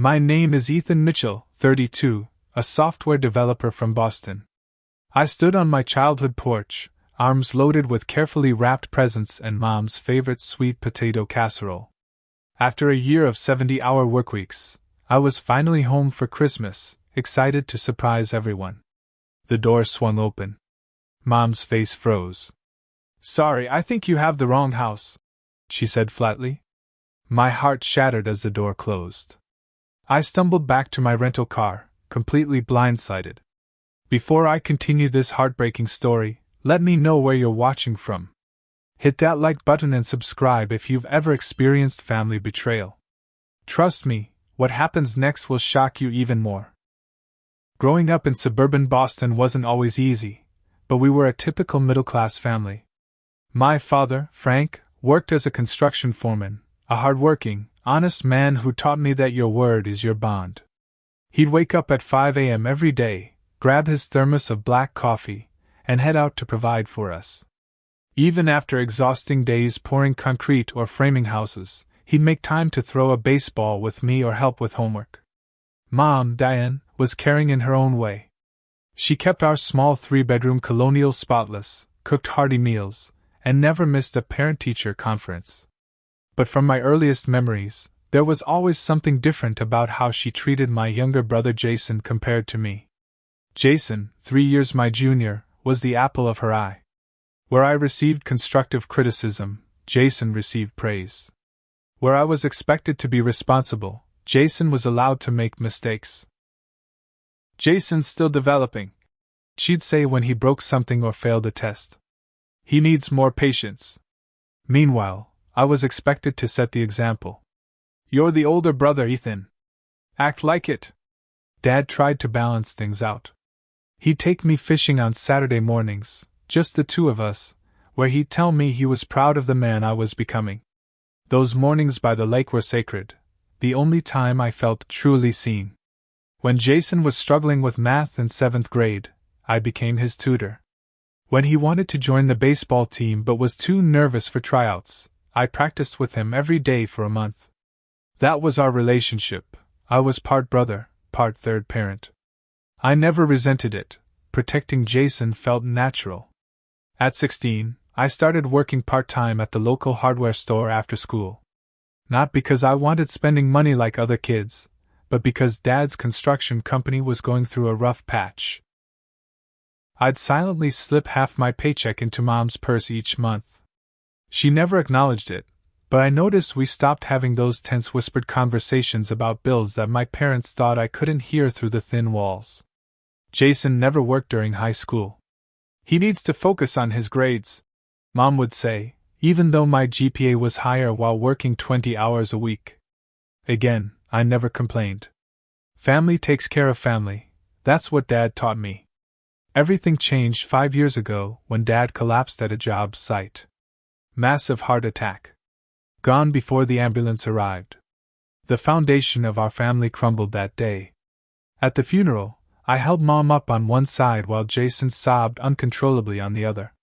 My name is Ethan Mitchell, 32, a software developer from Boston. I stood on my childhood porch, arms loaded with carefully wrapped presents and Mom's favorite sweet potato casserole. After a year of 70-hour workweeks, I was finally home for Christmas, excited to surprise everyone. The door swung open. Mom's face froze. "Sorry, I think you have the wrong house," she said flatly. My heart shattered as the door closed. I stumbled back to my rental car, completely blindsided. Before I continue this heartbreaking story, let me know where you're watching from. Hit that like button and subscribe if you've ever experienced family betrayal. Trust me, what happens next will shock you even more. Growing up in suburban Boston wasn't always easy, but we were a typical middle-class family. My father, Frank, worked as a construction foreman, a hard-working, honest man who taught me that your word is your bond. He'd wake up at 5 a.m. every day, grab his thermos of black coffee, and head out to provide for us. Even after exhausting days pouring concrete or framing houses, he'd make time to throw a baseball with me or help with homework. Mom, Diane, was caring in her own way. She kept our small 3-bedroom colonial spotless, cooked hearty meals, and never missed a parent-teacher conference. But from my earliest memories, there was always something different about how she treated my younger brother Jason compared to me. Jason, 3 years my junior, was the apple of her eye. Where I received constructive criticism, Jason received praise. Where I was expected to be responsible, Jason was allowed to make mistakes. "Jason's still developing," she'd say when he broke something or failed a test. "He needs more patience." Meanwhile, I was expected to set the example. "You're the older brother, Ethan. Act like it." Dad tried to balance things out. He'd take me fishing on Saturday mornings, just the two of us, where he'd tell me he was proud of the man I was becoming. Those mornings by the lake were sacred, the only time I felt truly seen. When Jason was struggling with math in 7th grade, I became his tutor. When he wanted to join the baseball team but was too nervous for tryouts, I practiced with him every day for a month. That was our relationship. I was part brother, part third parent. I never resented it. Protecting Jason felt natural. At 16, I started working part-time at the local hardware store after school. Not because I wanted spending money like other kids, but because Dad's construction company was going through a rough patch. I'd silently slip half my paycheck into Mom's purse each month. She never acknowledged it, but I noticed we stopped having those tense whispered conversations about bills that my parents thought I couldn't hear through the thin walls. "Jason never worked during high school. He needs to focus on his grades," Mom would say, even though my GPA was higher while working 20 hours a week. Again, I never complained. Family takes care of family, that's what Dad taught me. Everything changed 5 years ago when Dad collapsed at a job site. Massive heart attack. Gone before the ambulance arrived. The foundation of our family crumbled that day. At the funeral, I held Mom up on one side while Jason sobbed uncontrollably on the other.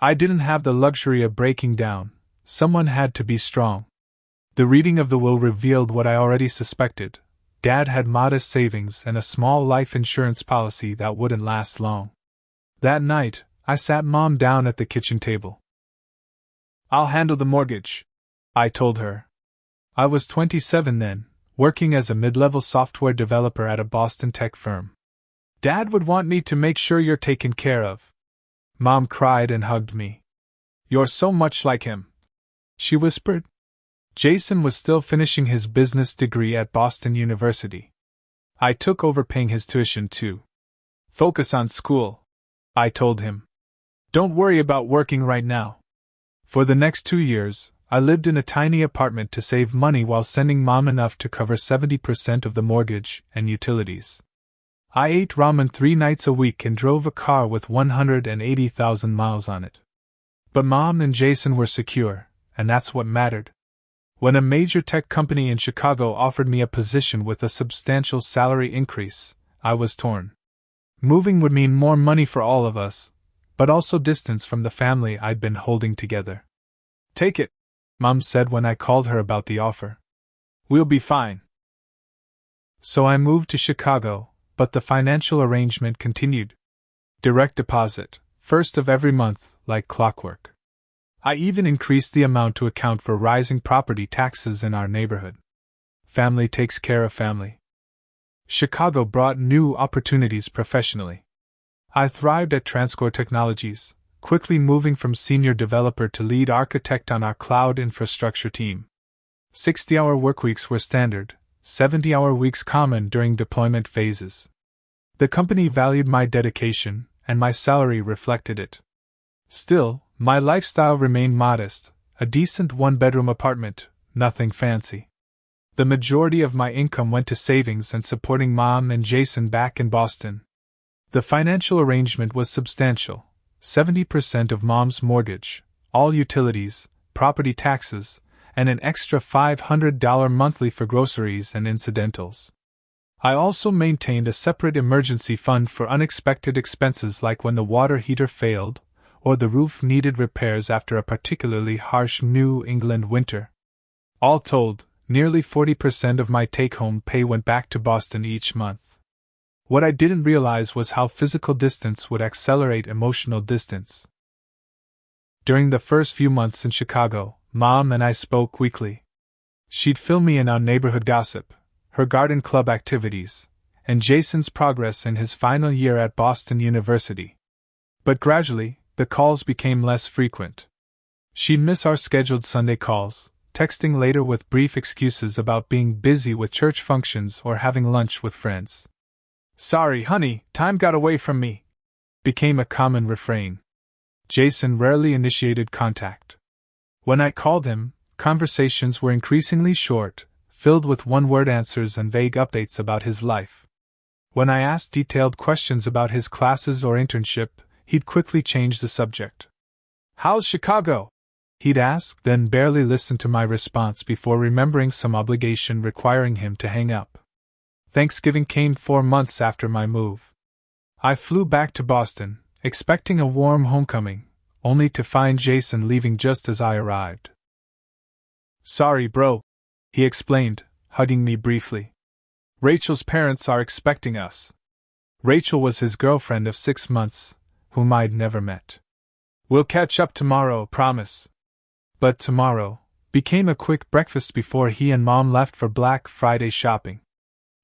I didn't have the luxury of breaking down. Someone had to be strong. The reading of the will revealed what I already suspected. Dad had modest savings and a small life insurance policy that wouldn't last long. That night, I sat Mom down at the kitchen table. "I'll handle the mortgage," I told her. I was 27 then, working as a mid-level software developer at a Boston tech firm. "Dad would want me to make sure you're taken care of." Mom cried and hugged me. "You're so much like him," she whispered. Jason was still finishing his business degree at Boston University. I took over paying his tuition too. "Focus on school," I told him. "Don't worry about working right now." For the next 2 years, I lived in a tiny apartment to save money while sending Mom enough to cover 70% of the mortgage and utilities. I ate ramen 3 nights a week and drove a car with 180,000 miles on it. But Mom and Jason were secure, and that's what mattered. When a major tech company in Chicago offered me a position with a substantial salary increase, I was torn. Moving would mean more money for all of us, but also distance from the family I'd been holding together. "Take it," Mom said when I called her about the offer. "We'll be fine." So I moved to Chicago, but the financial arrangement continued. Direct deposit, first of every month, like clockwork. I even increased the amount to account for rising property taxes in our neighborhood. Family takes care of family. Chicago brought new opportunities professionally. I thrived at Transcore Technologies, quickly moving from senior developer to lead architect on our cloud infrastructure team. 60-hour workweeks were standard, 70-hour weeks common during deployment phases. The company valued my dedication, and my salary reflected it. Still, my lifestyle remained modest, a decent one-bedroom apartment, nothing fancy. The majority of my income went to savings and supporting Mom and Jason back in Boston. The financial arrangement was substantial, 70% of Mom's mortgage, all utilities, property taxes, and an extra $500 monthly for groceries and incidentals. I also maintained a separate emergency fund for unexpected expenses like when the water heater failed, or the roof needed repairs after a particularly harsh New England winter. All told, nearly 40% of my take-home pay went back to Boston each month. What I didn't realize was how physical distance would accelerate emotional distance. During the first few months in Chicago, Mom and I spoke weekly. She'd fill me in on neighborhood gossip, her garden club activities, and Jason's progress in his final year at Boston University. But gradually, the calls became less frequent. She'd miss our scheduled Sunday calls, texting later with brief excuses about being busy with church functions or having lunch with friends. "Sorry, honey, time got away from me," became a common refrain. Jason rarely initiated contact. When I called him, conversations were increasingly short, filled with one-word answers and vague updates about his life. When I asked detailed questions about his classes or internship, he'd quickly change the subject. "How's Chicago?" he'd ask, then barely listen to my response before remembering some obligation requiring him to hang up. Thanksgiving came 4 months after my move. I flew back to Boston, expecting a warm homecoming, only to find Jason leaving just as I arrived. "Sorry, bro," he explained, hugging me briefly. "Rachel's parents are expecting us." Rachel was his girlfriend of 6 months, whom I'd never met. "We'll catch up tomorrow, promise." But tomorrow became a quick breakfast before he and Mom left for Black Friday shopping.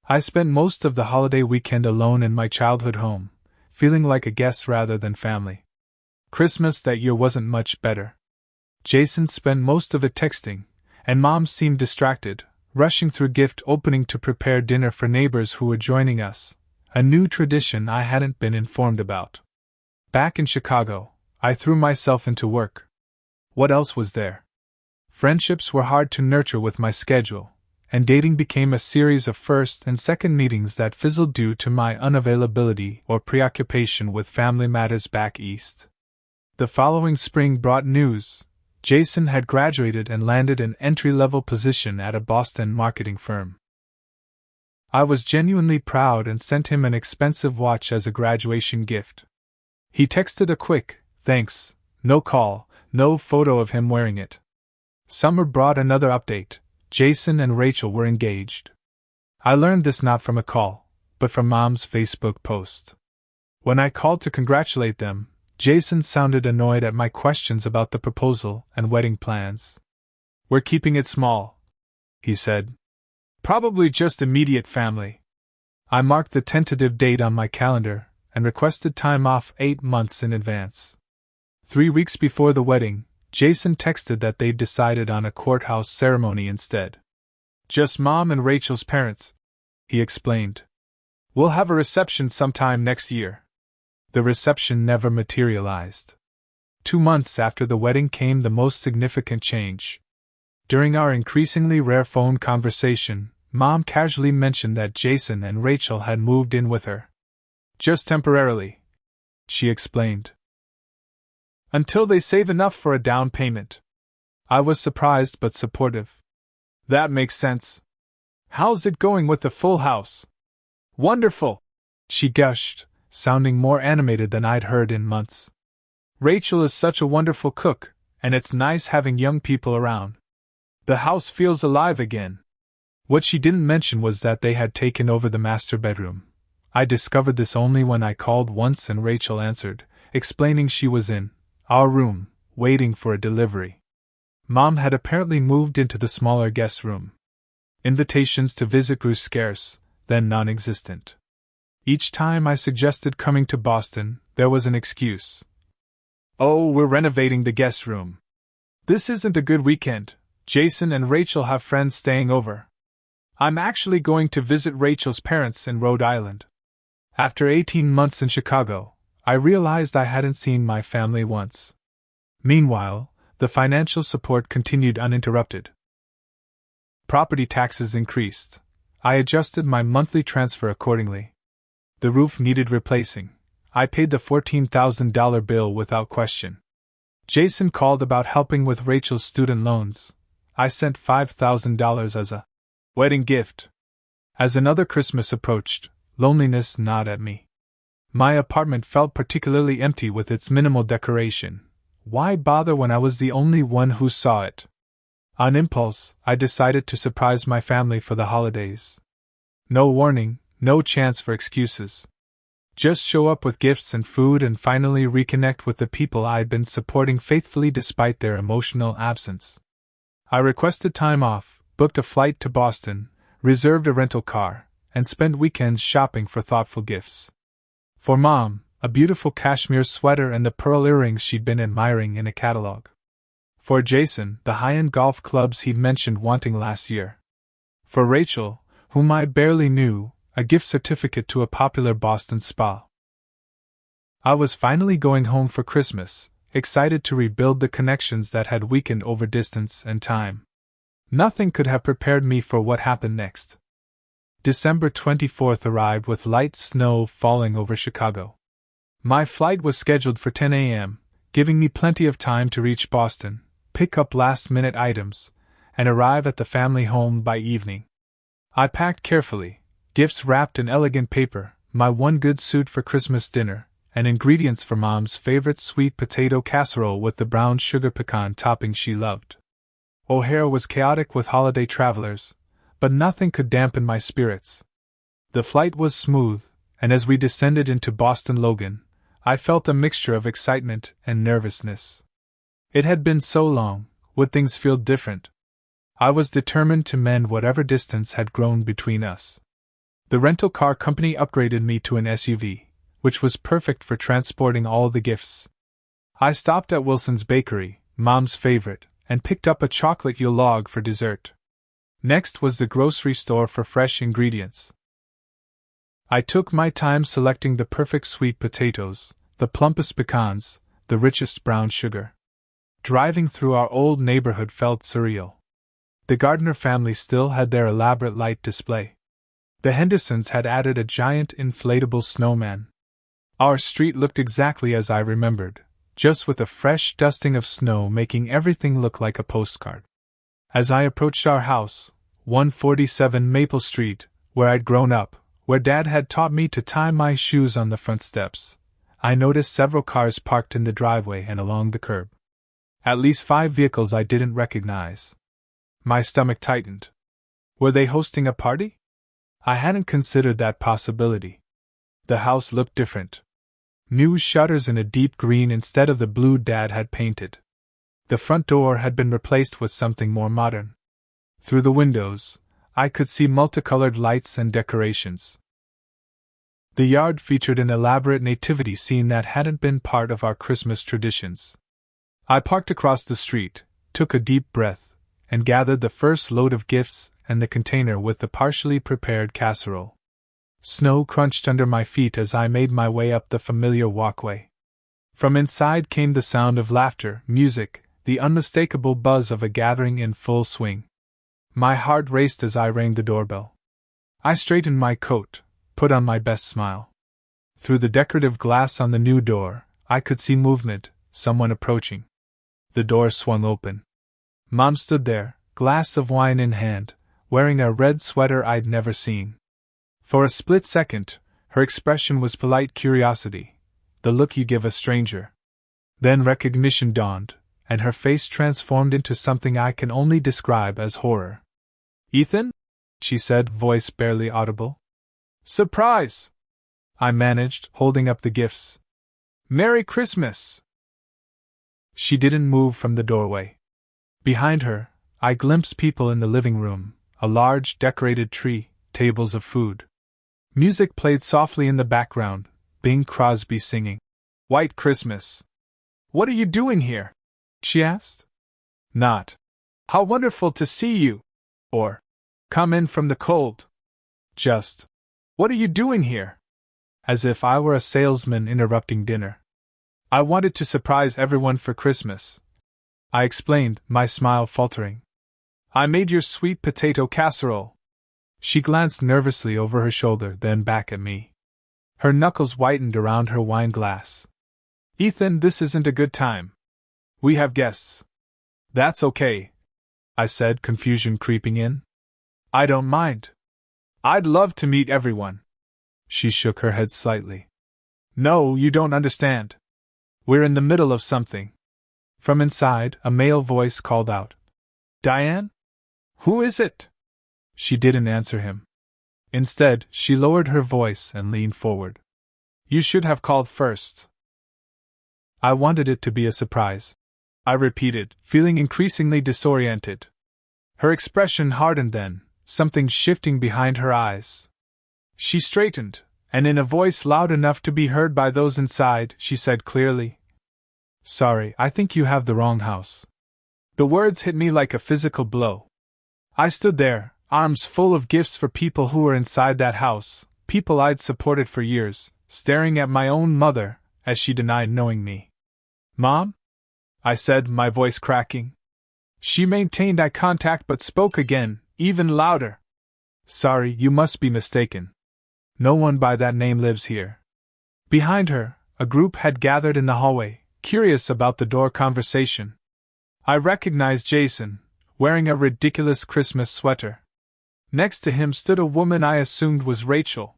I spent most of the holiday weekend alone in my childhood home, feeling like a guest rather than family. Christmas that year wasn't much better. Jason spent most of it texting, and Mom seemed distracted, rushing through gift opening to prepare dinner for neighbors who were joining us, a new tradition I hadn't been informed about. Back in Chicago, I threw myself into work. What else was there? Friendships were hard to nurture with my schedule, and dating became a series of first and second meetings that fizzled due to my unavailability or preoccupation with family matters back east. The following spring brought news. Jason had graduated and landed an entry-level position at a Boston marketing firm. I was genuinely proud and sent him an expensive watch as a graduation gift. He texted a quick, "Thanks," no call, no photo of him wearing it. Summer brought another update. Jason and Rachel were engaged. I learned this not from a call, but from Mom's Facebook post. When I called to congratulate them, Jason sounded annoyed at my questions about the proposal and wedding plans. "We're keeping it small," he said. "Probably just immediate family." I marked the tentative date on my calendar and requested time off 8 months in advance. 3 weeks before the wedding, Jason texted that they'd decided on a courthouse ceremony instead. "Just Mom and Rachel's parents," he explained. "We'll have a reception sometime next year." The reception never materialized. 2 months after the wedding came the most significant change. During our increasingly rare phone conversation, Mom casually mentioned that Jason and Rachel had moved in with her. "Just temporarily," she explained. "Until they save enough for a down payment." I was surprised but supportive. "That makes sense. How's it going with the full house?" "Wonderful," she gushed, sounding more animated than I'd heard in months. "Rachel is such a wonderful cook, and it's nice having young people around. The house feels alive again." What she didn't mention was that they had taken over the master bedroom. I discovered this only when I called once and Rachel answered, explaining she was in our room, waiting for a delivery. Mom had apparently moved into the smaller guest room. Invitations to visit grew scarce, then non-existent. Each time I suggested coming to Boston, there was an excuse. "Oh, we're renovating the guest room. This isn't a good weekend. Jason and Rachel have friends staying over. I'm actually going to visit Rachel's parents in Rhode Island." After 18 months in Chicago, I realized I hadn't seen my family once. Meanwhile, the financial support continued uninterrupted. Property taxes increased. I adjusted my monthly transfer accordingly. The roof needed replacing. I paid the $14,000 bill without question. Jason called about helping with Rachel's student loans. I sent $5,000 as a wedding gift. As another Christmas approached, loneliness gnawed at me. My apartment felt particularly empty with its minimal decoration. Why bother when I was the only one who saw it? On impulse, I decided to surprise my family for the holidays. No warning, no chance for excuses. Just show up with gifts and food and finally reconnect with the people I'd been supporting faithfully despite their emotional absence. I requested time off, booked a flight to Boston, reserved a rental car, and spent weekends shopping for thoughtful gifts. For Mom, a beautiful cashmere sweater and the pearl earrings she'd been admiring in a catalog. For Jason, the high-end golf clubs he'd mentioned wanting last year. For Rachel, whom I barely knew, a gift certificate to a popular Boston spa. I was finally going home for Christmas, excited to rebuild the connections that had weakened over distance and time. Nothing could have prepared me for what happened next. December 24th arrived with light snow falling over Chicago. My flight was scheduled for 10 a.m., giving me plenty of time to reach Boston, pick up last-minute items, and arrive at the family home by evening. I packed carefully, gifts wrapped in elegant paper, my one good suit for Christmas dinner, and ingredients for Mom's favorite sweet potato casserole with the brown sugar pecan topping she loved. O'Hare was chaotic with holiday travelers, but nothing could dampen my spirits. The flight was smooth, and as we descended into Boston Logan, I felt a mixture of excitement and nervousness. It had been so long, would things feel different? I was determined to mend whatever distance had grown between us. The rental car company upgraded me to an SUV, which was perfect for transporting all the gifts. I stopped at Wilson's Bakery, Mom's favorite, and picked up a chocolate yule log for dessert. Next was the grocery store for fresh ingredients. I took my time selecting the perfect sweet potatoes, the plumpest pecans, the richest brown sugar. Driving through our old neighborhood felt surreal. The Gardner family still had their elaborate light display. The Hendersons had added a giant inflatable snowman. Our street looked exactly as I remembered, just with a fresh dusting of snow making everything look like a postcard. As I approached our house, 147 Maple Street, where I'd grown up, where Dad had taught me to tie my shoes on the front steps, I noticed several cars parked in the driveway and along the curb. At least 5 vehicles I didn't recognize. My stomach tightened. Were they hosting a party? I hadn't considered that possibility. The house looked different. New shutters in a deep green instead of the blue Dad had painted. The front door had been replaced with something more modern. Through the windows, I could see multicolored lights and decorations. The yard featured an elaborate nativity scene that hadn't been part of our Christmas traditions. I parked across the street, took a deep breath, and gathered the first load of gifts and the container with the partially prepared casserole. Snow crunched under my feet as I made my way up the familiar walkway. From inside came the sound of laughter, music, the unmistakable buzz of a gathering in full swing. My heart raced as I rang the doorbell. I straightened my coat, put on my best smile. Through the decorative glass on the new door, I could see movement, someone approaching. The door swung open. Mom stood there, glass of wine in hand, wearing a red sweater I'd never seen. For a split second, her expression was polite curiosity, the look you give a stranger. Then recognition dawned, and her face transformed into something I can only describe as horror. "Ethan?" she said, voice barely audible. Surprise! I managed, holding up the gifts. Merry Christmas! She didn't move from the doorway. Behind her, I glimpsed people in the living room, a large decorated tree, tables of food. Music played softly in the background, Bing Crosby singing. White Christmas. What are you doing here? She asked. Not. How wonderful to see you. Or, come in from the cold. Just, what are you doing here? As if I were a salesman interrupting dinner. I wanted to surprise everyone for Christmas. I explained, my smile faltering. I made your sweet potato casserole. She glanced nervously over her shoulder, then back at me. Her knuckles whitened around her wine glass. Ethan, this isn't a good time. We have guests. That's okay, I said, confusion creeping in. I don't mind. I'd love to meet everyone. She shook her head slightly. No, you don't understand. We're in the middle of something. From inside, a male voice called out. Diane? Who is it? She didn't answer him. Instead, she lowered her voice and leaned forward. You should have called first. I wanted it to be a surprise. I repeated, feeling increasingly disoriented. Her expression hardened then, something shifting behind her eyes. She straightened, and in a voice loud enough to be heard by those inside, she said clearly, Sorry, I think you have the wrong house. The words hit me like a physical blow. I stood there, arms full of gifts for people who were inside that house, people I'd supported for years, staring at my own mother, as she denied knowing me. Mom? I said, my voice cracking. She maintained eye contact but spoke again, even louder. Sorry, you must be mistaken. No one by that name lives here. Behind her, a group had gathered in the hallway, curious about the door conversation. I recognized Jason, wearing a ridiculous Christmas sweater. Next to him stood a woman I assumed was Rachel.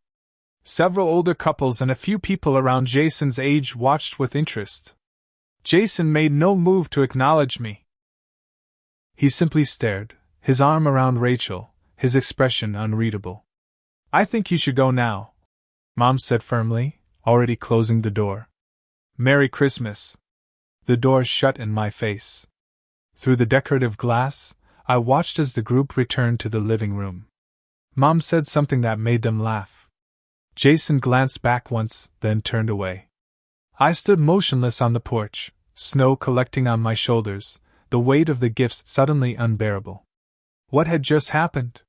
Several older couples and a few people around Jason's age watched with interest. Jason made no move to acknowledge me. He simply stared, his arm around Rachel, his expression unreadable. I think you should go now, Mom said firmly, already closing the door. Merry Christmas. The door shut in my face. Through the decorative glass, I watched as the group returned to the living room. Mom said something that made them laugh. Jason glanced back once, then turned away. I stood motionless on the porch, snow collecting on my shoulders, the weight of the gifts suddenly unbearable. What had just happened?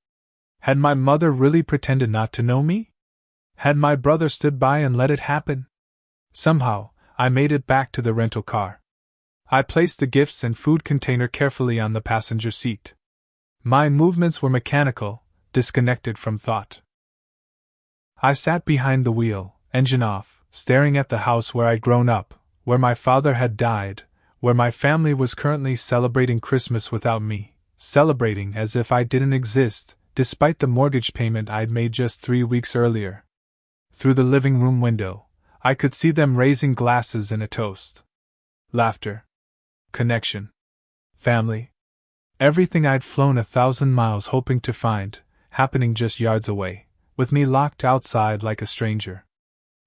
Had my mother really pretended not to know me? Had my brother stood by and let it happen? Somehow, I made it back to the rental car. I placed the gifts and food container carefully on the passenger seat. My movements were mechanical, disconnected from thought. I sat behind the wheel, engine off, staring at the house where I'd grown up, where my father had died, where my family was currently celebrating Christmas without me, celebrating as if I didn't exist, despite the mortgage payment I'd made just 3 weeks earlier. Through the living room window, I could see them raising glasses in a toast. Laughter. Connection. Family. Everything I'd flown 1,000 miles hoping to find, happening just yards away, with me locked outside like a stranger.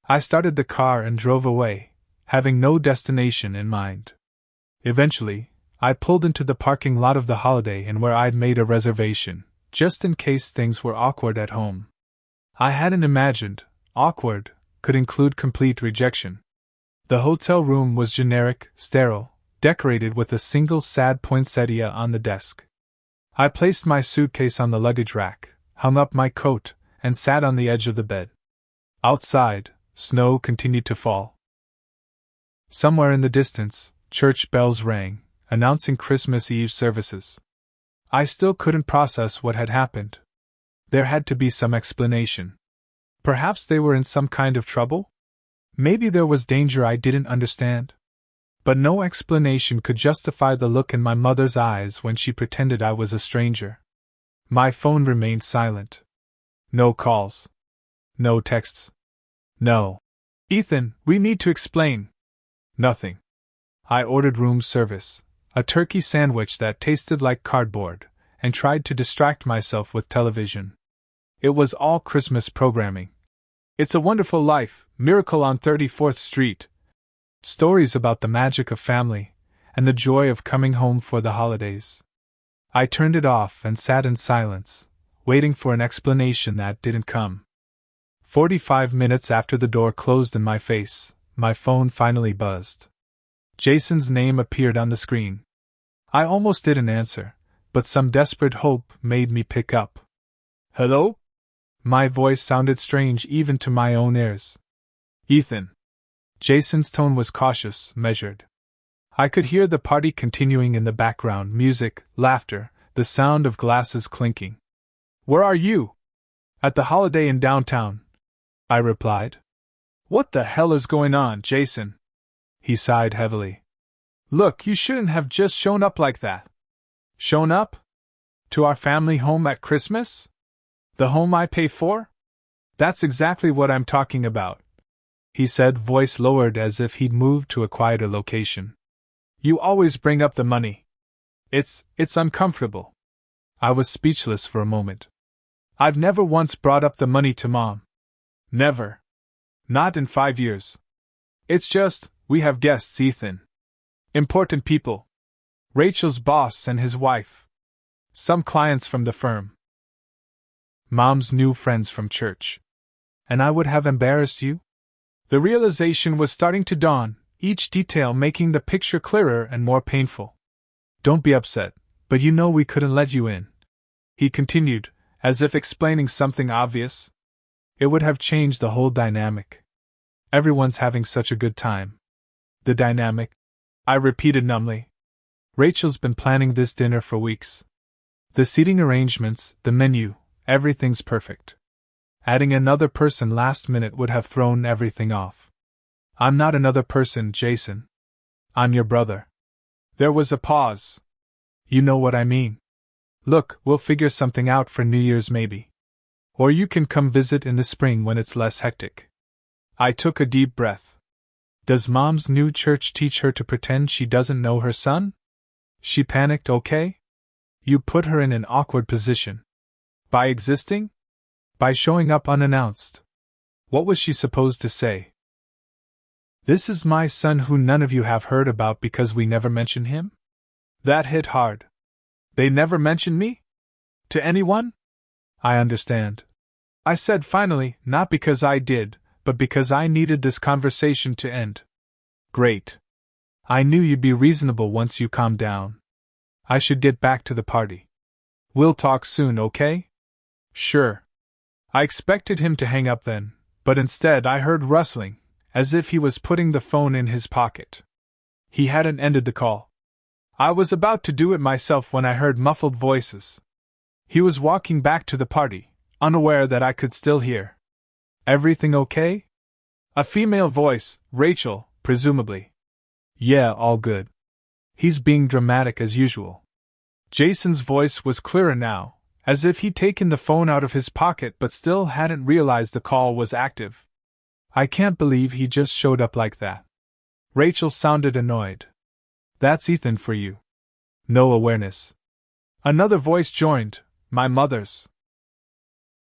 I started the car and drove away, having no destination in mind. Eventually, I pulled into the parking lot of the Holiday Inn where I'd made a reservation, just in case things were awkward at home. I hadn't imagined awkward could include complete rejection. The hotel room was generic, sterile, decorated with a single sad poinsettia on the desk. I placed my suitcase on the luggage rack, hung up my coat, and sat on the edge of the bed. Outside, snow continued to fall. Somewhere in the distance, church bells rang, announcing Christmas Eve services. I still couldn't process what had happened. There had to be some explanation. Perhaps they were in some kind of trouble? Maybe there was danger I didn't understand. But no explanation could justify the look in my mother's eyes when she pretended I was a stranger. My phone remained silent. No calls. No texts. No. Ethan, we need to explain. Nothing. I ordered room service, a turkey sandwich that tasted like cardboard, and tried to distract myself with television. It was all Christmas programming. It's a Wonderful Life, Miracle on 34th Street. Stories about the magic of family and the joy of coming home for the holidays. I turned it off and sat in silence, waiting for an explanation that didn't come. 45 minutes after the door closed in my face, my phone finally buzzed. Jason's name appeared on the screen. I almost didn't answer, but some desperate hope made me pick up. "Hello?" My voice sounded strange even to my own ears. "Ethan." Jason's tone was cautious, measured. I could hear the party continuing in the background, music, laughter, the sound of glasses clinking. "Where are you?" "At the Holiday Inn downtown," I replied. "What the hell is going on, Jason?" He sighed heavily. "Look, you shouldn't have just shown up like that." "Shown up? To our family home at Christmas? The home I pay for?" "That's exactly what I'm talking about," he said, voice lowered as if he'd moved to a quieter location. "You always bring up the money. It's uncomfortable." I was speechless for a moment. "I've never once brought up the money to Mom. Never. Not in 5 years. It's just, we have guests, Ethan. Important people. Rachel's boss and his wife. Some clients from the firm. Mom's new friends from church. And I would have embarrassed you?" The realization was starting to dawn, each detail making the picture clearer and more painful. "Don't be upset, but you know we couldn't let you in," he continued, as if explaining something obvious. "It would have changed the whole dynamic. Everyone's having such a good time." "The dynamic?" I repeated numbly. "Rachel's been planning this dinner for weeks. The seating arrangements, the menu, everything's perfect. Adding another person last minute would have thrown everything off." "I'm not another person, Jason. I'm your brother." There was a pause. "You know what I mean. Look, we'll figure something out for New Year's maybe. Or you can come visit in the spring when it's less hectic." I took a deep breath. Does Mom's new church teach her to pretend she doesn't know her son? She panicked, "Okay? You put her in an awkward position. By existing? By showing up unannounced." What was she supposed to say? "This is my son who none of you have heard about because we never mention him?" That hit hard. "They never mentioned me? To anyone?" "I understand," I said finally, "not because I did, but because I needed this conversation to end." "Great. I knew you'd be reasonable once you calmed down. I should get back to the party. We'll talk soon, okay?" "Sure." I expected him to hang up then, but instead I heard rustling, as if he was putting the phone in his pocket. He hadn't ended the call. I was about to do it myself when I heard muffled voices. He was walking back to the party, unaware that I could still hear. "Everything okay?" A female voice, Rachel, presumably. "Yeah, all good." He's being dramatic as usual. Jason's voice was clearer now, as if he'd taken the phone out of his pocket but still hadn't realized the call was active. "I can't believe he just showed up like that." Rachel sounded annoyed. "That's Ethan for you. No awareness." Another voice joined, my mother's.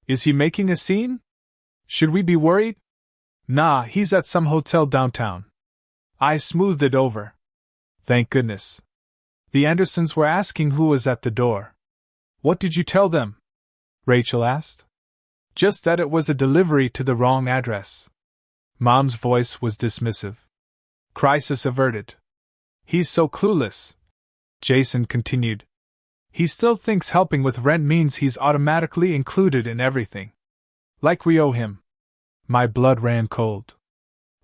"Is he making a scene? Should we be worried?" "Nah, he's at some hotel downtown." I smoothed it over. Thank goodness. The Andersons were asking who was at the door. "What did you tell them?" Rachel asked. "Just that it was a delivery to the wrong address." Mom's voice was dismissive. "Crisis averted." "He's so clueless," Jason continued. "He still thinks helping with rent means he's automatically included in everything. Like we owe him." My blood ran cold.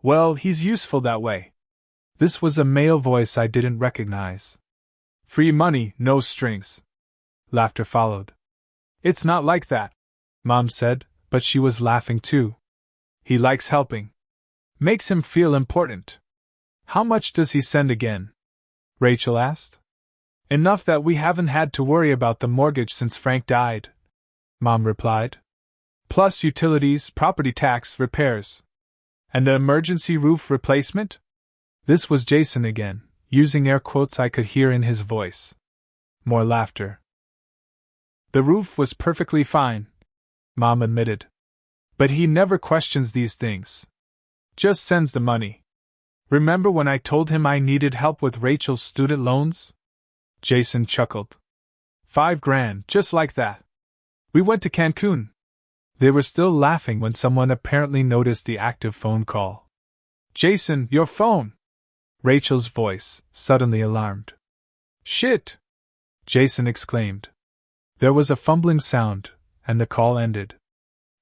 "Well, he's useful that way." This was a male voice I didn't recognize. "Free money, no strings." Laughter followed. "It's not like that," Mom said, but she was laughing too. "He likes helping. Makes him feel important." "How much does he send again?" Rachel asked. "Enough that we haven't had to worry about the mortgage since Frank died," Mom replied. "Plus utilities, property tax, repairs. And the emergency roof replacement?" This was Jason again, using air quotes I could hear in his voice. More laughter. The roof was perfectly fine, Mom admitted. But he never questions these things. Just sends the money. Remember when I told him I needed help with Rachel's student loans? Jason chuckled. $5,000, just like that. We went to Cancun. They were still laughing when someone apparently noticed the active phone call. Jason, your phone! Rachel's voice, suddenly alarmed. Shit! Jason exclaimed. There was a fumbling sound, and the call ended.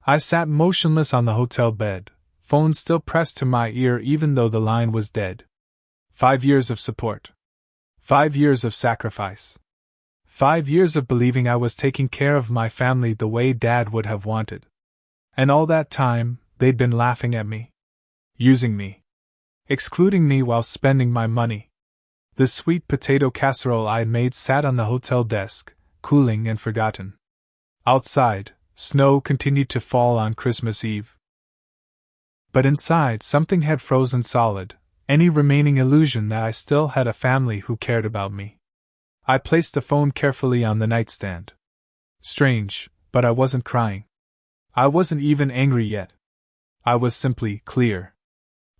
I sat motionless on the hotel bed, phone still pressed to my ear even though the line was dead. 5 years of support. 5 years of sacrifice. 5 years of believing I was taking care of my family the way Dad would have wanted. And all that time, they'd been laughing at me. Using me. Excluding me while spending my money. The sweet potato casserole I had made sat on the hotel desk, cooling and forgotten. Outside, snow continued to fall on Christmas Eve. But inside, something had frozen solid, any remaining illusion that I still had a family who cared about me. I placed the phone carefully on the nightstand. Strange, but I wasn't crying. I wasn't even angry yet. I was simply clear.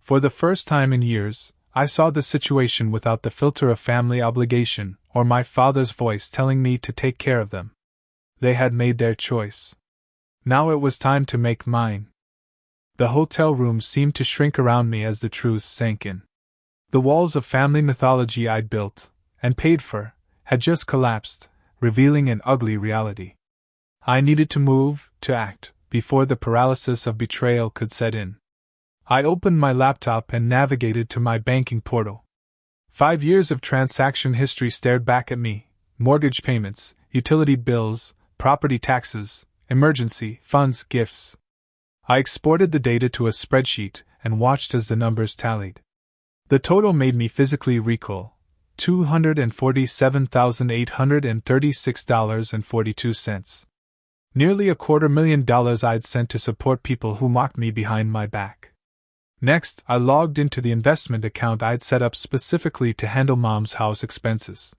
For the first time in years, I saw the situation without the filter of family obligation or my father's voice telling me to take care of them. They had made their choice. Now it was time to make mine. The hotel room seemed to shrink around me as the truth sank in. The walls of family mythology I'd built, and paid for, had just collapsed, revealing an ugly reality. I needed to move, to act, before the paralysis of betrayal could set in. I opened my laptop and navigated to my banking portal. 5 years of transaction history stared back at me: mortgage payments, utility bills, property taxes, emergency funds, gifts. I exported the data to a spreadsheet and watched as the numbers tallied. The total made me physically recoil: $247,836.42. Nearly $250,000 I'd sent to support people who mocked me behind my back. Next, I logged into the investment account I'd set up specifically to handle Mom's house expenses.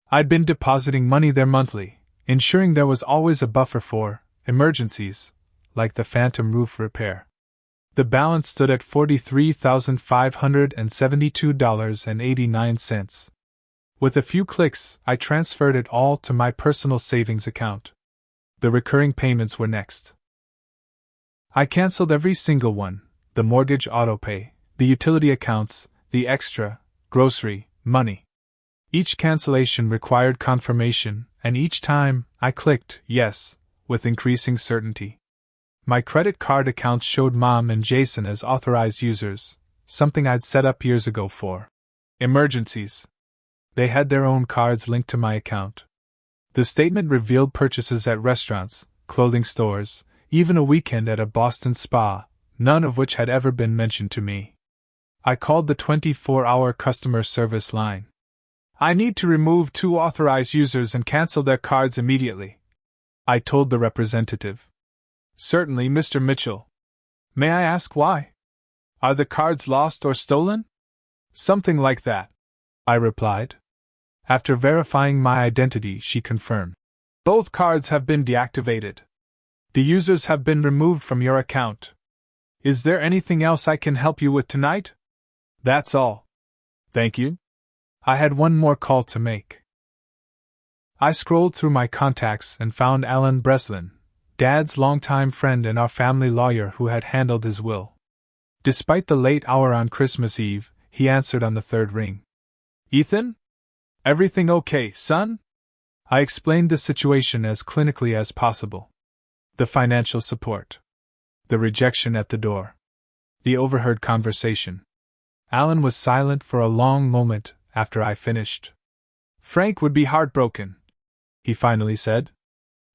I'd been depositing money there monthly, ensuring there was always a buffer for emergencies, like the phantom roof repair. The balance stood at $43,572.89. With a few clicks, I transferred it all to my personal savings account. The recurring payments were next. I canceled every single one: the mortgage autopay, the utility accounts, the extra, grocery, money. Each cancellation required confirmation, and each time, I clicked yes, with increasing certainty. My credit card accounts showed Mom and Jason as authorized users, something I'd set up years ago for emergencies. They had their own cards linked to my account. The statement revealed purchases at restaurants, clothing stores, even a weekend at a Boston spa, none of which had ever been mentioned to me. I called the 24-hour customer service line. I need to remove 2 authorized users and cancel their cards immediately, I told the representative. Certainly, Mr. Mitchell. May I ask why? Are the cards lost or stolen? Something like that, I replied. After verifying my identity, she confirmed. Both cards have been deactivated. The users have been removed from your account. Is there anything else I can help you with tonight? That's all. Thank you. I had one more call to make. I scrolled through my contacts and found Alan Breslin, Dad's longtime friend and our family lawyer who had handled his will. Despite the late hour on Christmas Eve, he answered on the third ring. Ethan? Everything okay, son? I explained the situation as clinically as possible. The financial support. The rejection at the door. The overheard conversation. Alan was silent for a long moment after I finished. Frank would be heartbroken, he finally said.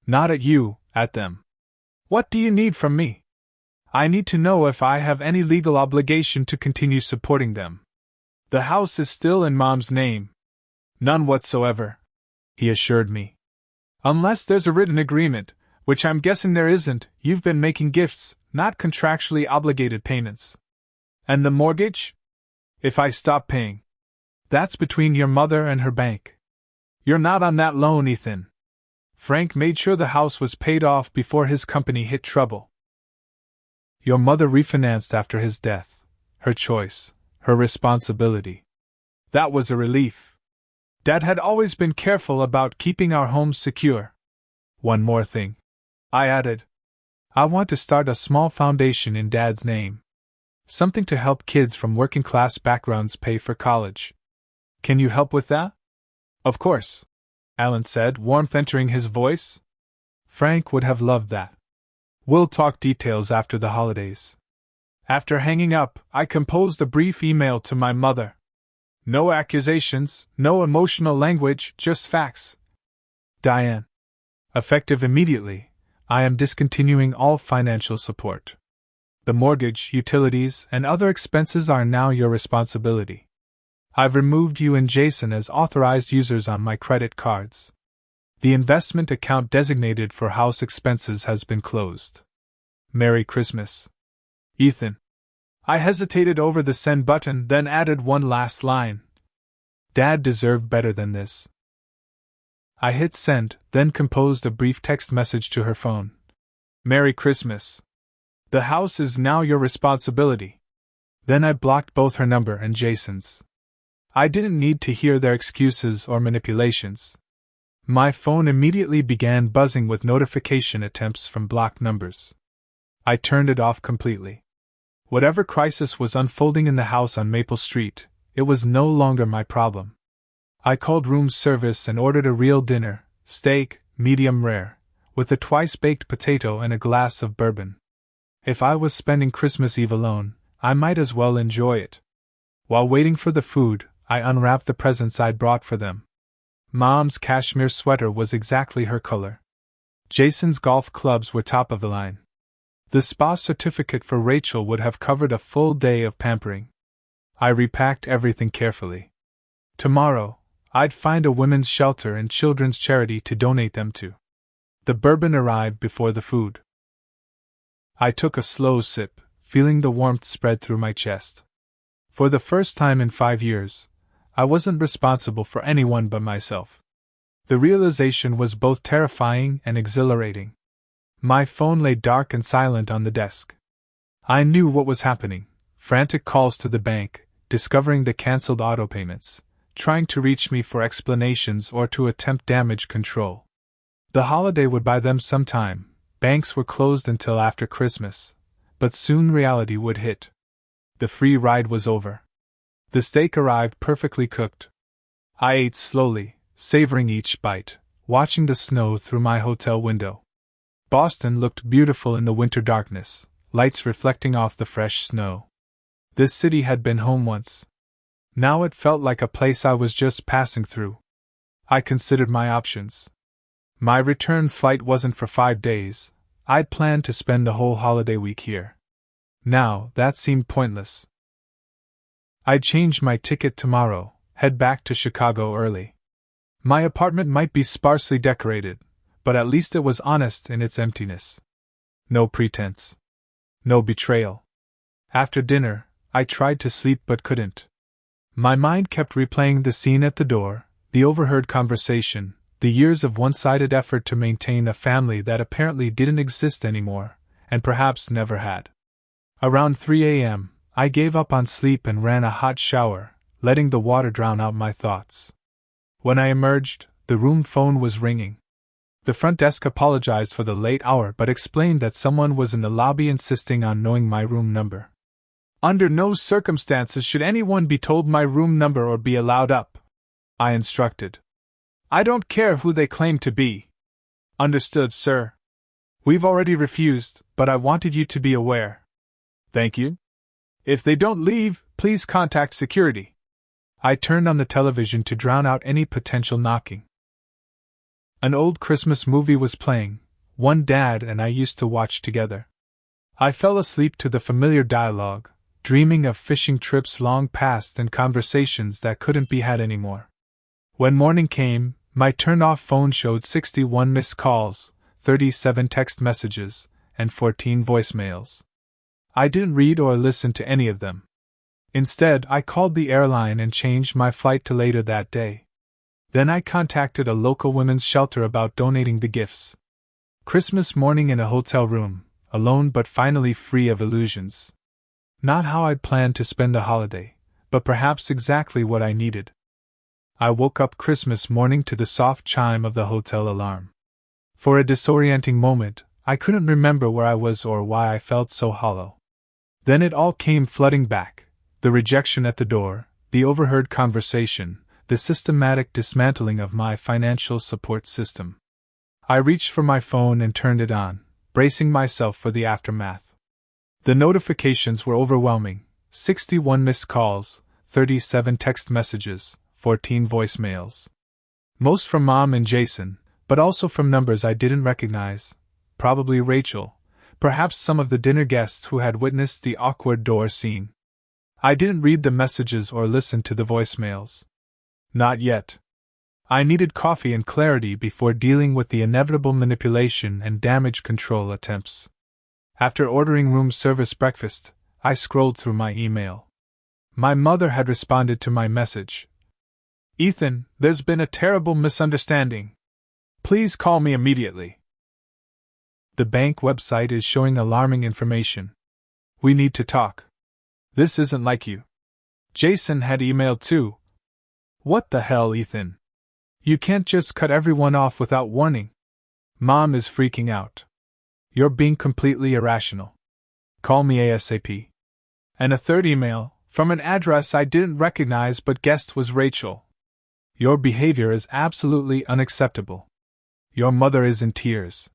Not at you, at them. What do you need from me? I need to know if I have any legal obligation to continue supporting them. The house is still in Mom's name. None whatsoever, he assured me. Unless there's a written agreement, which I'm guessing there isn't. You've been making gifts, not contractually obligated payments. And the mortgage? If I stop paying. That's between your mother and her bank. You're not on that loan, Ethan. Frank made sure the house was paid off before his company hit trouble. Your mother refinanced after his death. Her choice, her responsibility. That was a relief. Dad had always been careful about keeping our home secure. One more thing, I added. I want to start a small foundation in Dad's name. Something to help kids from working class backgrounds pay for college. Can you help with that? Of course, Alan said, warmth entering his voice. Frank would have loved that. We'll talk details after the holidays. After hanging up, I composed a brief email to my mother. No accusations, no emotional language, just facts. Diane. Effective immediately, I am discontinuing all financial support. The mortgage, utilities, and other expenses are now your responsibility. I've removed you and Jason as authorized users on my credit cards. The investment account designated for house expenses has been closed. Merry Christmas. Ethan. I hesitated over the send button, then added one last line. Dad deserved better than this. I hit send, then composed a brief text message to her phone. Merry Christmas. The house is now your responsibility. Then I blocked both her number and Jason's. I didn't need to hear their excuses or manipulations. My phone immediately began buzzing with notification attempts from blocked numbers. I turned it off completely. Whatever crisis was unfolding in the house on Maple Street, it was no longer my problem. I called room service and ordered a real dinner, steak, medium rare, with a twice-baked potato and a glass of bourbon. If I was spending Christmas Eve alone, I might as well enjoy it. While waiting for the food, I unwrapped the presents I'd brought for them. Mom's cashmere sweater was exactly her color. Jason's golf clubs were top of the line. The spa certificate for Rachel would have covered a full day of pampering. I repacked everything carefully. Tomorrow, I'd find a women's shelter and children's charity to donate them to. The bourbon arrived before the food. I took a slow sip, feeling the warmth spread through my chest. For the first time in 5 years, I wasn't responsible for anyone but myself. The realization was both terrifying and exhilarating. My phone lay dark and silent on the desk. I knew what was happening. Frantic calls to the bank, discovering the cancelled auto payments, trying to reach me for explanations or to attempt damage control. The holiday would buy them some time. Banks were closed until after Christmas, but soon reality would hit. The free ride was over. The steak arrived perfectly cooked. I ate slowly, savoring each bite, watching the snow through my hotel window. Boston looked beautiful in the winter darkness, lights reflecting off the fresh snow. This city had been home once. Now it felt like a place I was just passing through. I considered my options. My return flight wasn't for 5 days. I'd planned to spend the whole holiday week here. Now, that seemed pointless. I'd change my ticket tomorrow, head back to Chicago early. My apartment might be sparsely decorated, but at least it was honest in its emptiness. No pretense. No betrayal. After dinner, I tried to sleep but couldn't. My mind kept replaying the scene at the door, the overheard conversation, the years of one-sided effort to maintain a family that apparently didn't exist anymore, and perhaps never had. Around 3 a.m., I gave up on sleep and ran a hot shower, letting the water drown out my thoughts. When I emerged, the room phone was ringing. The front desk apologized for the late hour but explained that someone was in the lobby insisting on knowing my room number. Under no circumstances should anyone be told my room number or be allowed up, I instructed. I don't care who they claim to be. Understood, sir. We've already refused, but I wanted you to be aware. Thank you. If they don't leave, please contact security. I turned on the television to drown out any potential knocking. An old Christmas movie was playing, one Dad and I used to watch together. I fell asleep to the familiar dialogue, dreaming of fishing trips long past and conversations that couldn't be had anymore. When morning came, my turned-off phone showed 61 missed calls, 37 text messages, and 14 voicemails. I didn't read or listen to any of them. Instead, I called the airline and changed my flight to later that day. Then I contacted a local women's shelter about donating the gifts. Christmas morning in a hotel room, alone but finally free of illusions. Not how I'd planned to spend the holiday, but perhaps exactly what I needed. I woke up Christmas morning to the soft chime of the hotel alarm. For a disorienting moment, I couldn't remember where I was or why I felt so hollow. Then it all came flooding back: the rejection at the door, the overheard conversation, the systematic dismantling of my financial support system. I reached for my phone and turned it on, bracing myself for the aftermath. The notifications were overwhelming: 61 missed calls, 37 text messages, 14 voicemails. Most from Mom and Jason, but also from numbers I didn't recognize. Probably Rachel, perhaps some of the dinner guests who had witnessed the awkward door scene. I didn't read the messages or listen to the voicemails. Not yet. I needed coffee and clarity before dealing with the inevitable manipulation and damage control attempts. After ordering room service breakfast, I scrolled through my email. My mother had responded to my message. "Ethan, there's been a terrible misunderstanding. Please call me immediately. The bank website is showing alarming information. We need to talk. This isn't like you." Jason had emailed too. "What the hell, Ethan? You can't just cut everyone off without warning. Mom is freaking out. You're being completely irrational. Call me ASAP." And a third email, from an address I didn't recognize but guessed was Rachel. "Your behavior is absolutely unacceptable. Your mother is in tears.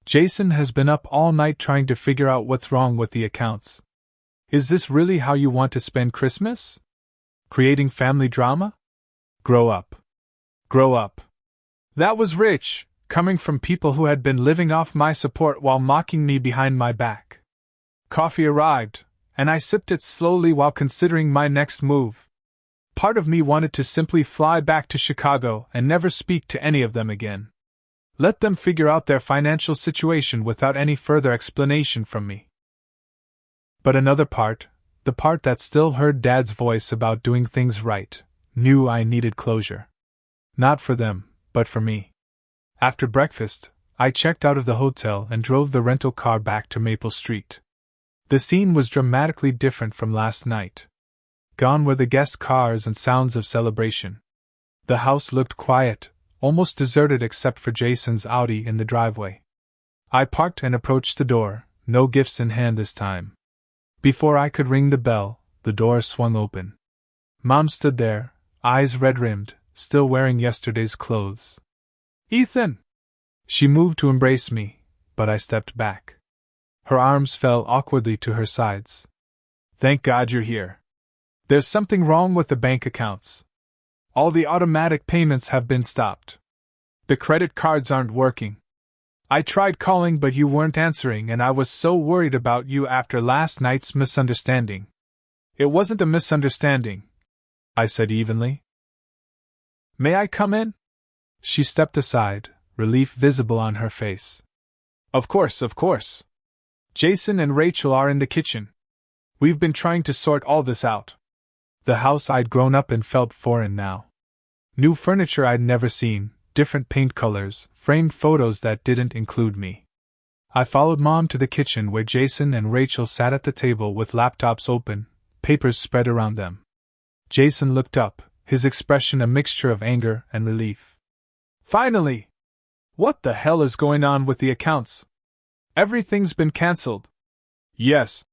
Jason has been up all night trying to figure out what's wrong with the accounts. Is this really how you want to spend Christmas? Creating family drama? Grow up. Grow up." That was rich, coming from people who had been living off my support while mocking me behind my back. Coffee arrived, and I sipped it slowly while considering my next move. Part of me wanted to simply fly back to Chicago and never speak to any of them again. Let them figure out their financial situation without any further explanation from me. But another part, the part that still heard Dad's voice about doing things right, knew I needed closure. Not for them, but for me. After breakfast, I checked out of the hotel and drove the rental car back to Maple Street. The scene was dramatically different from last night. Gone were the guest cars and sounds of celebration. The house looked quiet, almost deserted except for Jason's Audi in the driveway. I parked and approached the door, no gifts in hand this time. Before I could ring the bell, the door swung open. Mom stood there, eyes red-rimmed, still wearing yesterday's clothes. "Ethan!" She moved to embrace me, but I stepped back. Her arms fell awkwardly to her sides. "Thank God you're here. There's something wrong with the bank accounts. All the automatic payments have been stopped. The credit cards aren't working. I tried calling but you weren't answering and I was so worried about you after last night's misunderstanding." "It wasn't a misunderstanding," I said evenly. "May I come in?" She stepped aside, relief visible on her face. Of course. Jason and Rachel are in the kitchen. We've been trying to sort all this out." The house I'd grown up in felt foreign now. New furniture I'd never seen, different paint colors, framed photos that didn't include me. I followed Mom to the kitchen where Jason and Rachel sat at the table with laptops open, papers spread around them. Jason looked up, his expression a mixture of anger and relief. "Finally! What the hell is going on with the accounts? Everything's been cancelled." "Yes,"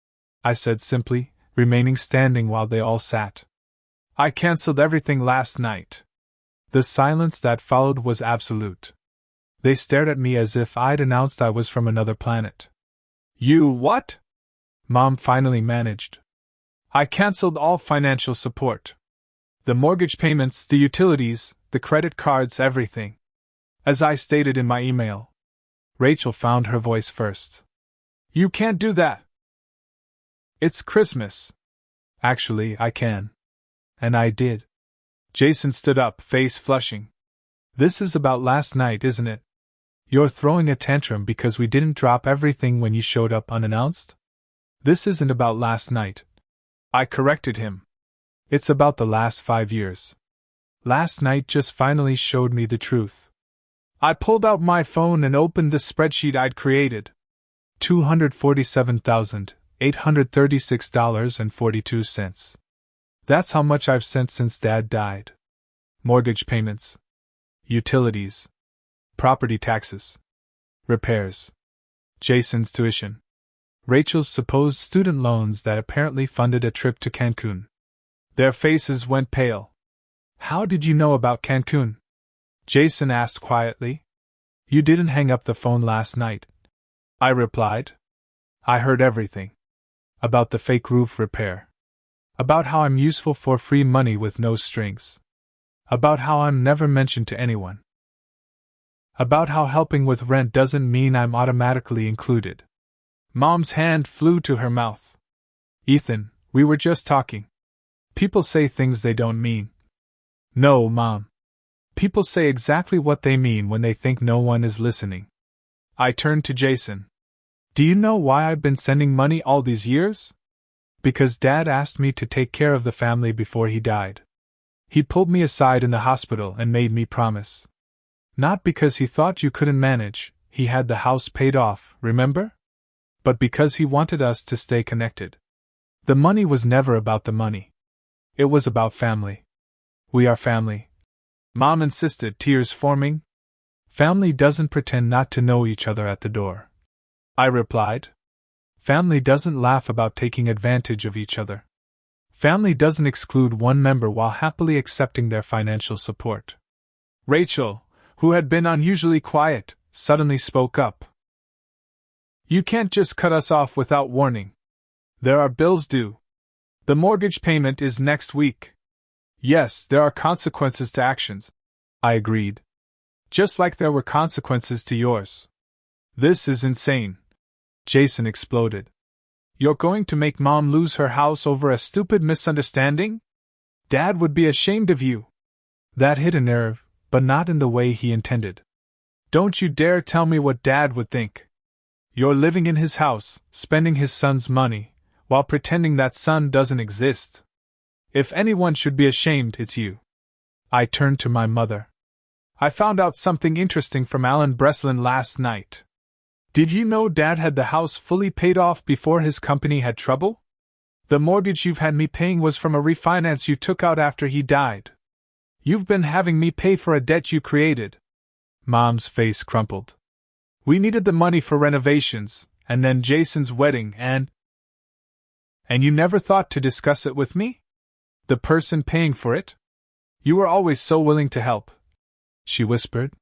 I said simply, remaining standing while they all sat. "I cancelled everything last night." The silence that followed was absolute. They stared at me as if I'd announced I was from another planet. "You what?" Mom finally managed. "I cancelled all financial support. The mortgage payments, the utilities, the credit cards, everything. As I stated in my email." Rachel found her voice first. "You can't do that." "It's Christmas." "Actually, I can." And I did. Jason stood up, face flushing. "This is about last night, isn't it? You're throwing a tantrum because we didn't drop everything when you showed up unannounced? This isn't about last night." I corrected him. "It's about the last 5 years. Last night just finally showed me the truth. I pulled out my phone and opened the spreadsheet I'd created. $247,836.42. That's how much I've sent since Dad died. Mortgage payments, utilities, property taxes, repairs, Jason's tuition, Rachel's supposed student loans that apparently funded a trip to Cancun. Their faces went pale. How did you know about Cancun? Jason asked quietly. You didn't hang up the phone last night, I replied. I heard everything. About the fake roof repair. About how I'm useful for free money with no strings. About how I'm never mentioned to anyone. About how helping with rent doesn't mean I'm automatically included. Mom's hand flew to her mouth. Ethan, we were just talking. People say things they don't mean. No, Mom. People say exactly what they mean when they think no one is listening. I turned to Jason. Do you know why I've been sending money all these years? Because Dad asked me to take care of the family before he died. He pulled me aside in the hospital and made me promise. Not because he thought you couldn't manage, he had the house paid off, remember? But because he wanted us to stay connected. The money was never about the money. It was about family. We are family. Mom insisted, tears forming. Family doesn't pretend not to know each other at the door. I replied. Family doesn't laugh about taking advantage of each other. Family doesn't exclude one member while happily accepting their financial support. Rachel, who had been unusually quiet, suddenly spoke up. You can't just cut us off without warning. There are bills due. The mortgage payment is next week. Yes, there are consequences to actions, I agreed. Just like there were consequences to yours. This is insane. Jason exploded. You're going to make Mom lose her house over a stupid misunderstanding? Dad would be ashamed of you. That hit a nerve, but not in the way he intended. Don't you dare tell me what Dad would think. You're living in his house, spending his son's money, while pretending that son doesn't exist. If anyone should be ashamed, it's you. I turned to my mother. I found out something interesting from Alan Breslin last night. Did you know Dad had the house fully paid off before his company had trouble? The mortgage you've had me paying was from a refinance you took out after he died. You've been having me pay for a debt you created. Mom's face crumpled. We needed the money for renovations, and then Jason's wedding, and you never thought to discuss it with me? The person paying for it? You were always so willing to help, she whispered.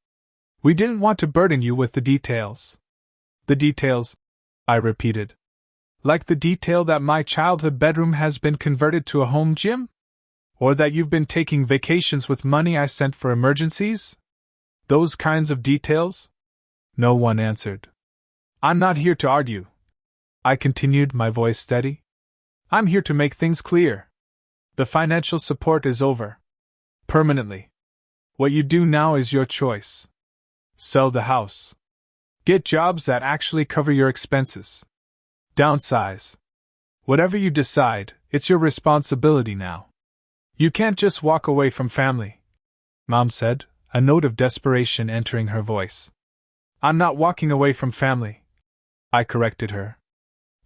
We didn't want to burden you with the details. The details, I repeated. Like the detail that my childhood bedroom has been converted to a home gym? Or that you've been taking vacations with money I sent for emergencies? Those kinds of details? No one answered. I'm not here to argue. I continued, my voice steady. I'm here to make things clear. The financial support is over. Permanently. What you do now is your choice. Sell the house. Get jobs that actually cover your expenses. Downsize. Whatever you decide, it's your responsibility now. You can't just walk away from family, Mom said, a note of desperation entering her voice. I'm not walking away from family, I corrected her.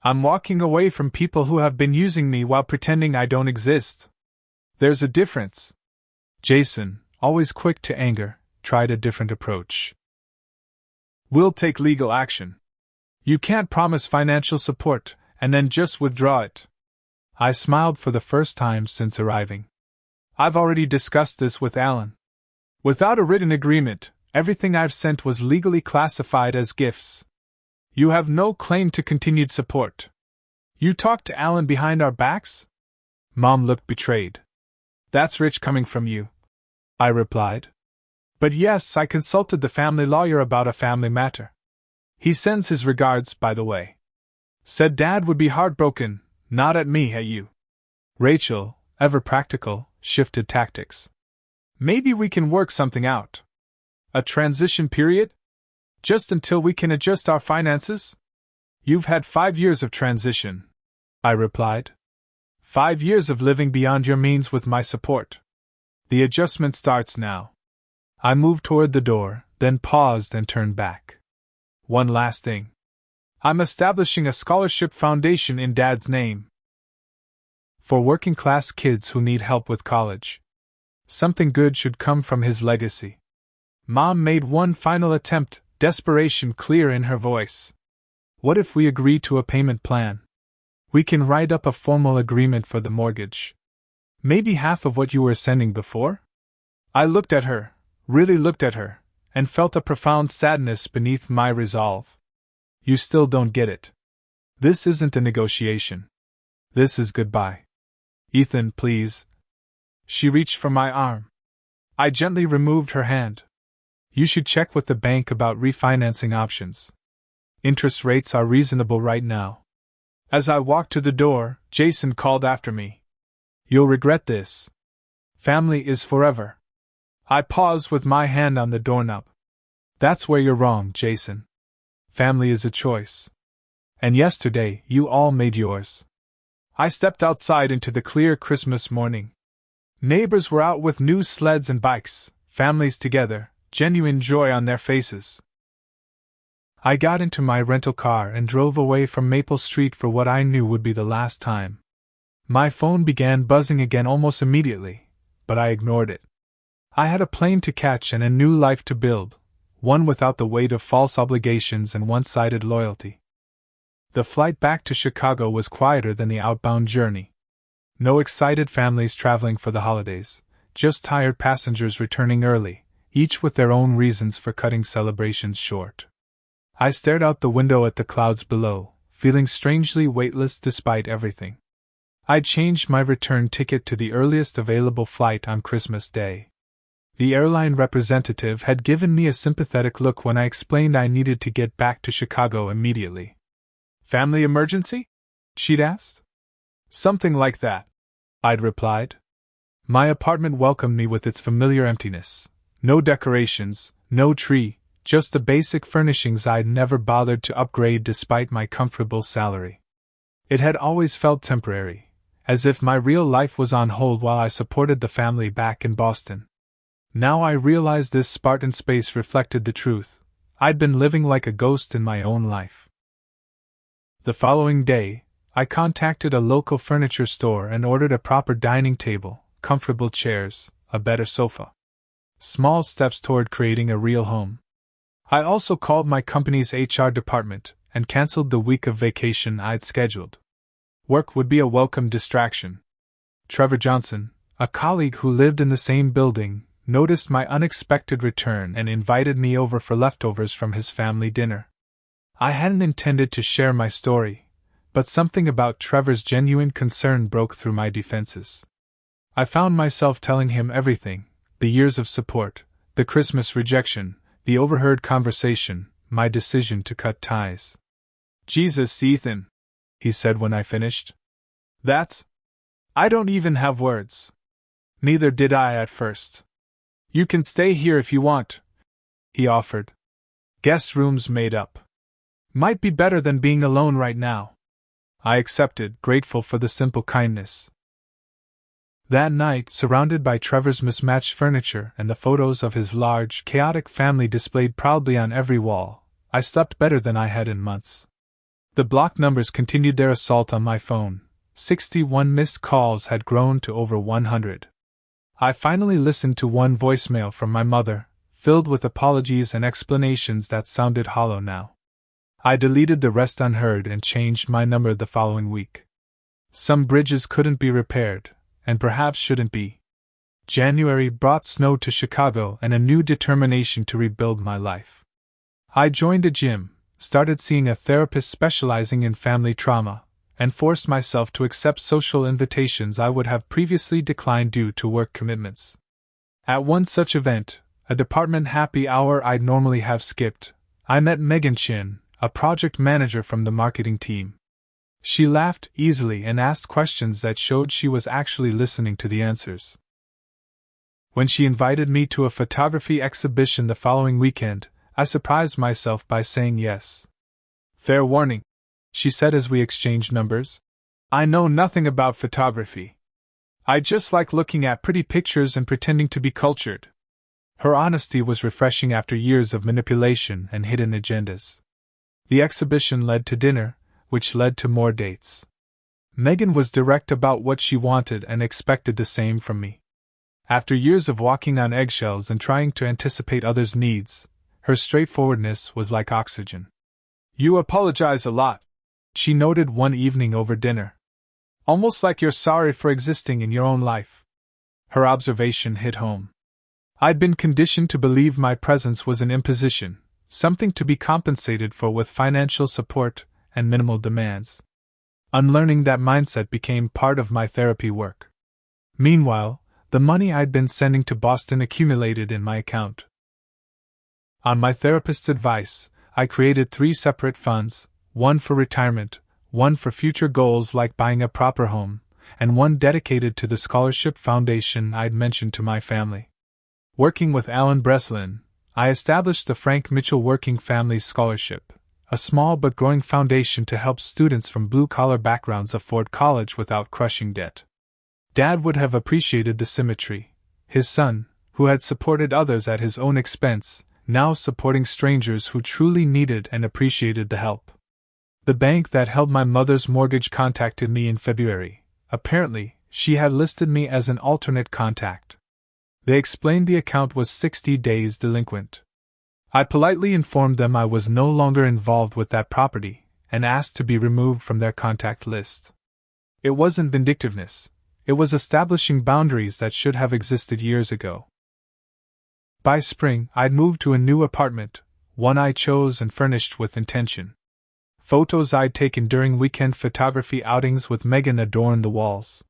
I'm walking away from people who have been using me while pretending I don't exist. There's a difference. Jason, always quick to anger, tried a different approach. We'll take legal action. You can't promise financial support, and then just withdraw it. I smiled for the first time since arriving. I've already discussed this with Alan. Without a written agreement, everything I've sent was legally classified as gifts. You have no claim to continued support. You talked to Alan behind our backs? Mom looked betrayed. That's rich coming from you, I replied. But yes, I consulted the family lawyer about a family matter. He sends his regards, by the way. Said Dad would be heartbroken, not at me, at you. Rachel, ever practical, shifted tactics. Maybe we can work something out. A transition period? Just until we can adjust our finances? You've had 5 years of transition, I replied. 5 years of living beyond your means with my support. The adjustment starts now. I moved toward the door, then paused and turned back. One last thing. I'm establishing a scholarship foundation in Dad's name. For working class kids who need help with college. Something good should come from his legacy. Mom made one final attempt, desperation clear in her voice. What if we agree to a payment plan? We can write up a formal agreement for the mortgage. Maybe half of what you were sending before? I looked at her, really looked at her, and felt a profound sadness beneath my resolve. You still don't get it. This isn't a negotiation. This is goodbye. Ethan, please. She reached for my arm. I gently removed her hand. You should check with the bank about refinancing options. Interest rates are reasonable right now. As I walked to the door, Jason called after me. You'll regret this. Family is forever. I paused with my hand on the doorknob. That's where you're wrong, Jason. Family is a choice. And yesterday, you all made yours. I stepped outside into the clear Christmas morning. Neighbors were out with new sleds and bikes, families together, genuine joy on their faces. I got into my rental car and drove away from Maple Street for what I knew would be the last time. My phone began buzzing again almost immediately, but I ignored it. I had a plane to catch and a new life to build, one without the weight of false obligations and one-sided loyalty. The flight back to Chicago was quieter than the outbound journey. No excited families traveling for the holidays, just tired passengers returning early, each with their own reasons for cutting celebrations short. I stared out the window at the clouds below, feeling strangely weightless despite everything. I'd changed my return ticket to the earliest available flight on Christmas Day. The airline representative had given me a sympathetic look when I explained I needed to get back to Chicago immediately. Family emergency? She'd asked. Something like that, I'd replied. My apartment welcomed me with its familiar emptiness. No decorations, no tree, just the basic furnishings I'd never bothered to upgrade despite my comfortable salary. It had always felt temporary, as if my real life was on hold while I supported the family back in Boston. Now I realized this Spartan space reflected the truth. I'd been living like a ghost in my own life. The following day, I contacted a local furniture store and ordered a proper dining table, comfortable chairs, a better sofa. Small steps toward creating a real home. I also called my company's HR department and canceled the week of vacation I'd scheduled. Work would be a welcome distraction. Trevor Johnson, a colleague who lived in the same building, noticed my unexpected return and invited me over for leftovers from his family dinner. I hadn't intended to share my story, but something about Trevor's genuine concern broke through my defenses. I found myself telling him everything: the years of support, the Christmas rejection, the overheard conversation, my decision to cut ties. Jesus, Ethan, he said when I finished. I don't even have words. Neither did I at first. You can stay here if you want, he offered. Guest rooms made up. Might be better than being alone right now. I accepted, grateful for the simple kindness. That night, surrounded by Trevor's mismatched furniture and the photos of his large, chaotic family displayed proudly on every wall, I slept better than I had in months. The block numbers continued their assault on my phone. 61 missed calls had grown to over 100. I finally listened to one voicemail from my mother, filled with apologies and explanations that sounded hollow now. I deleted the rest unheard and changed my number the following week. Some bridges couldn't be repaired, and perhaps shouldn't be. January brought snow to Chicago and a new determination to rebuild my life. I joined a gym, started seeing a therapist specializing in family trauma, and forced myself to accept social invitations I would have previously declined due to work commitments. At one such event, a department happy hour I'd normally have skipped, I met Megan Chin, a project manager from the marketing team. She laughed easily and asked questions that showed she was actually listening to the answers. When she invited me to a photography exhibition the following weekend, I surprised myself by saying yes. Fair warning, she said as we exchanged numbers. I know nothing about photography. I just like looking at pretty pictures and pretending to be cultured. Her honesty was refreshing after years of manipulation and hidden agendas. The exhibition led to dinner, which led to more dates. Megan was direct about what she wanted and expected the same from me. After years of walking on eggshells and trying to anticipate others' needs, her straightforwardness was like oxygen. "You apologize a lot," she noted one evening over dinner. "Almost like you're sorry for existing in your own life." Her observation hit home. I'd been conditioned to believe my presence was an imposition, something to be compensated for with financial support and minimal demands. Unlearning that mindset became part of my therapy work. Meanwhile, the money I'd been sending to Boston accumulated in my account. On my therapist's advice, I created 3 separate funds, one for retirement, one for future goals like buying a proper home, and one dedicated to the scholarship foundation I'd mentioned to my family. Working with Alan Breslin, I established the Frank Mitchell Working Families Scholarship, a small but growing foundation to help students from blue-collar backgrounds afford college without crushing debt. Dad would have appreciated the symmetry. His son, who had supported others at his own expense, now supporting strangers who truly needed and appreciated the help. The bank that held my mother's mortgage contacted me in February. Apparently, she had listed me as an alternate contact. They explained the account was 60 days delinquent. I politely informed them I was no longer involved with that property, and asked to be removed from their contact list. It wasn't vindictiveness. It was establishing boundaries that should have existed years ago. By spring, I'd moved to a new apartment, one I chose and furnished with intention. Photos I'd taken during weekend photography outings with Megan adorned the walls.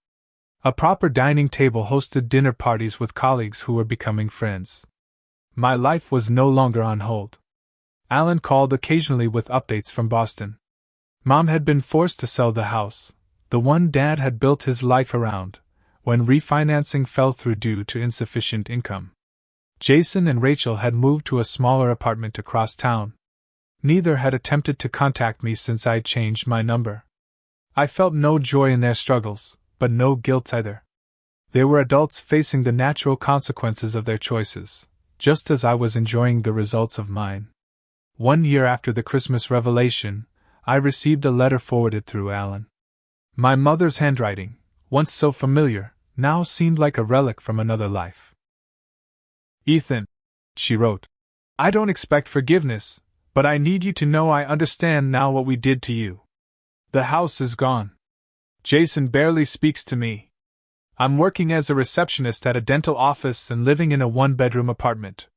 A proper dining table hosted dinner parties with colleagues who were becoming friends. My life was no longer on hold. Alan called occasionally with updates from Boston. Mom had been forced to sell the house, the one Dad had built his life around, when refinancing fell through due to insufficient income. Jason and Rachel had moved to a smaller apartment across town. Neither had attempted to contact me since I'd changed my number. I felt no joy in their struggles, but no guilt either. They were adults facing the natural consequences of their choices, just as I was enjoying the results of mine. 1 year after the Christmas revelation, I received a letter forwarded through Alan. My mother's handwriting, once so familiar, now seemed like a relic from another life. "Ethan," she wrote, "I don't expect forgiveness, but I need you to know I understand now what we did to you. The house is gone. Jason barely speaks to me. I'm working as a receptionist at a dental office and living in a 1-bedroom apartment.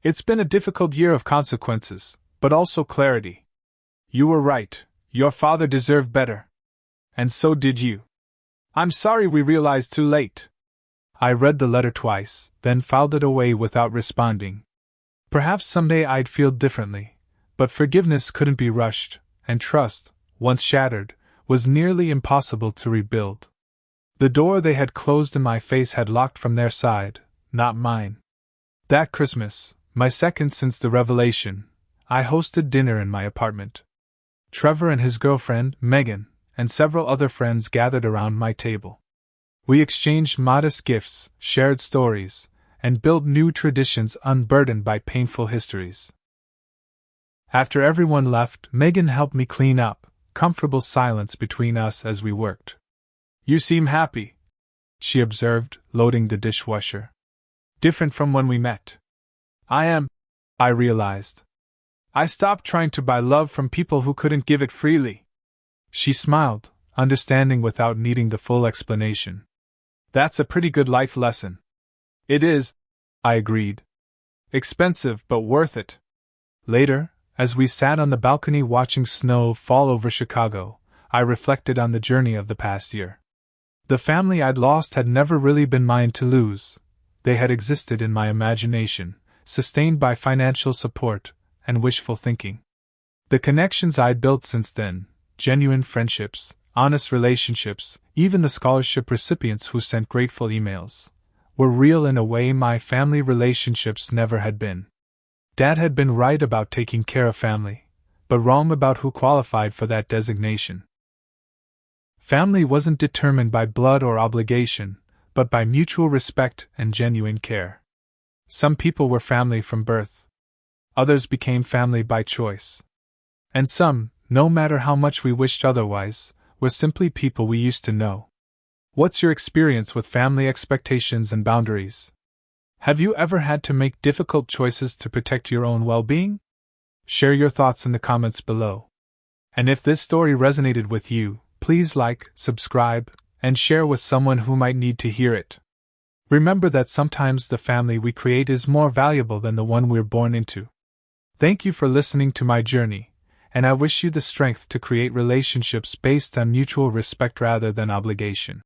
It's been a difficult year of consequences, but also clarity. You were right, your father deserved better. And so did you. I'm sorry we realized too late." I read the letter twice, then filed it away without responding. Perhaps someday I'd feel differently, but forgiveness couldn't be rushed, and trust, once shattered, was nearly impossible to rebuild. The door they had closed in my face had locked from their side, not mine. That Christmas, my second since the revelation, I hosted dinner in my apartment. Trevor and his girlfriend, Megan, and several other friends gathered around my table. We exchanged modest gifts, shared stories, and built new traditions unburdened by painful histories. After everyone left, Megan helped me clean up, comfortable silence between us as we worked. "You seem happy," she observed, loading the dishwasher. "Different from when we met." "I am," I realized. "I stopped trying to buy love from people who couldn't give it freely." She smiled, understanding without needing the full explanation. "That's a pretty good life lesson." "It is," I agreed. "Expensive, but worth it." Later, as we sat on the balcony watching snow fall over Chicago, I reflected on the journey of the past year. The family I'd lost had never really been mine to lose. They had existed in my imagination, sustained by financial support and wishful thinking. The connections I'd built since then, genuine friendships, honest relationships, even the scholarship recipients who sent grateful emails, were real in a way my family relationships never had been. Dad had been right about taking care of family, but wrong about who qualified for that designation. Family wasn't determined by blood or obligation, but by mutual respect and genuine care. Some people were family from birth. Others became family by choice. And some, no matter how much we wished otherwise, were simply people we used to know. What's your experience with family expectations and boundaries? Have you ever had to make difficult choices to protect your own well-being? Share your thoughts in the comments below. And if this story resonated with you, please like, subscribe, and share with someone who might need to hear it. Remember that sometimes the family we create is more valuable than the one we're born into. Thank you for listening to my journey, and I wish you the strength to create relationships based on mutual respect rather than obligation.